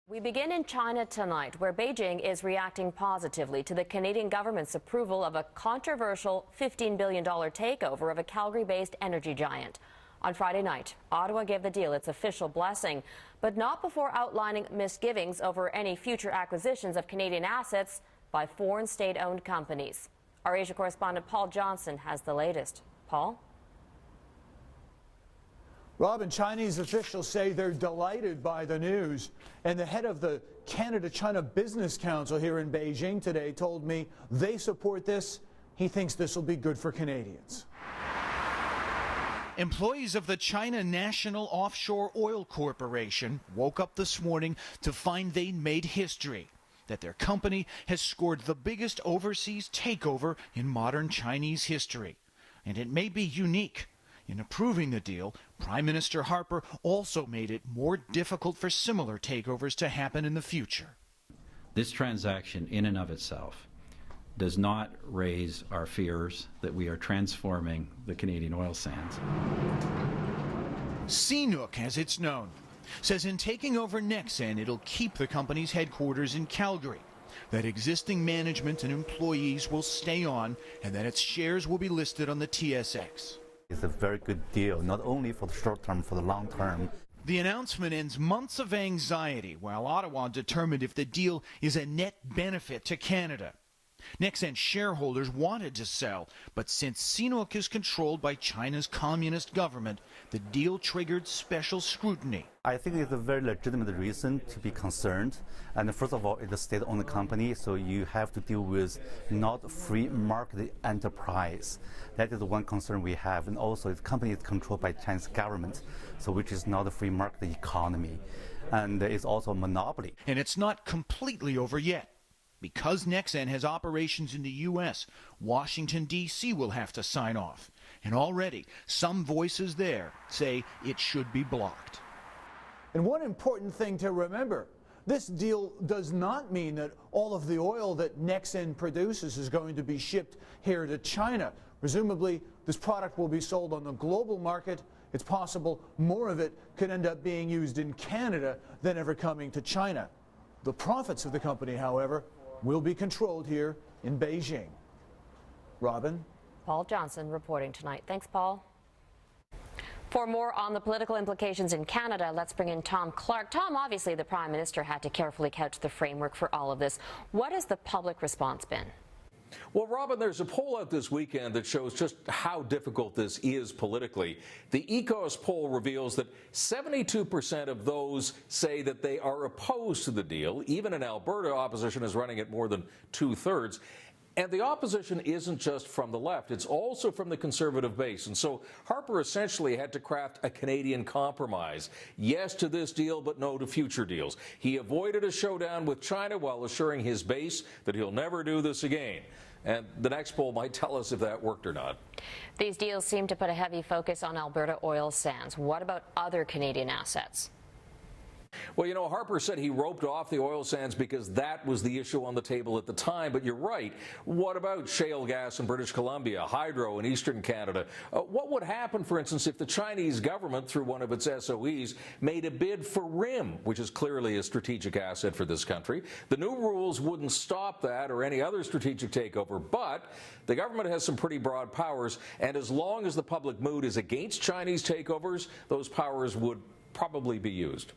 We begin in China tonight, where Beijing is reacting positively to the Canadian government's approval of a controversial $15 billion takeover of a Calgary-based energy giant. On Friday night, Ottawa gave the deal its official blessing, but not before outlining misgivings over any future acquisitions of Canadian assets by foreign state-owned companies. Our Asia correspondent Paul Johnson has the latest. Paul? Robin, Chinese officials say they're delighted by the news. And the head of the Canada-China Business Council here in Beijing today told me they support this. He thinks this will be good for Canadians. Employees of the China National Offshore Oil Corporation woke up this morning to find they'd made history, that their company has scored the biggest overseas takeover in modern Chinese history. And it may be unique. In approving the deal, Prime Minister Harper also made it more difficult for similar takeovers to happen in the future. This transaction in and of itself does not raise our fears that we are transforming the Canadian oil sands. CNOOC, as it's known, says in taking over Nexen, it'll keep the company's headquarters in Calgary, that existing management and employees will stay on, and that its shares will be listed on the TSX. It's a very good deal, not only for the short term, for the long term. The announcement ends months of anxiety, while Ottawa determined if the deal is a net benefit to Canada. Nexen shareholders wanted to sell, but since CNOOC is controlled by China's communist government, the deal triggered special scrutiny. I think it's a very legitimate reason to be concerned. And first of all, it's a state-owned company, so you have to deal with not free market enterprise. That is one concern we have. And also, the company is controlled by Chinese government, so which is not a free market economy. And it's also a monopoly. And it's not completely over yet. Because Nexen has operations in the U.S., Washington, D.C. will have to sign off. And already, some voices there say it should be blocked. And one important thing to remember, this deal does not mean that all of the oil that Nexen produces is going to be shipped here to China. Presumably, this product will be sold on the global market. It's possible more of it could end up being used in Canada than ever coming to China. The profits of the company, however, will be controlled here in Beijing. Robin? Paul Johnson reporting tonight. Thanks, Paul. For more on the political implications in Canada, let's bring in Tom Clark. Tom, obviously the Prime Minister had to carefully couch the framework for all of this. What has the public response been? Well, Robin, there's a poll out this weekend that shows just how difficult this is politically. The Ecos poll reveals that 72% of those say that they are opposed to the deal. Even in Alberta, opposition is running at more than 2/3. And the opposition isn't just from the left, it's also from the Conservative base. And so Harper essentially had to craft a Canadian compromise. Yes to this deal, but no to future deals. He avoided a showdown with China while assuring his base that he'll never do this again. And the next poll might tell us if that worked or not. These deals seem to put a heavy focus on Alberta oil sands. What about other Canadian assets? Well, you know, Harper said he roped off the oil sands because that was the issue on the table at the time. But you're right. What about shale gas in British Columbia, hydro in eastern Canada? What would happen, for instance, if the Chinese government, through one of its SOEs, made a bid for RIM, which is clearly a strategic asset for this country? The new rules wouldn't stop that or any other strategic takeover, but the government has some pretty broad powers. And as long as the public mood is against Chinese takeovers, those powers would probably be used.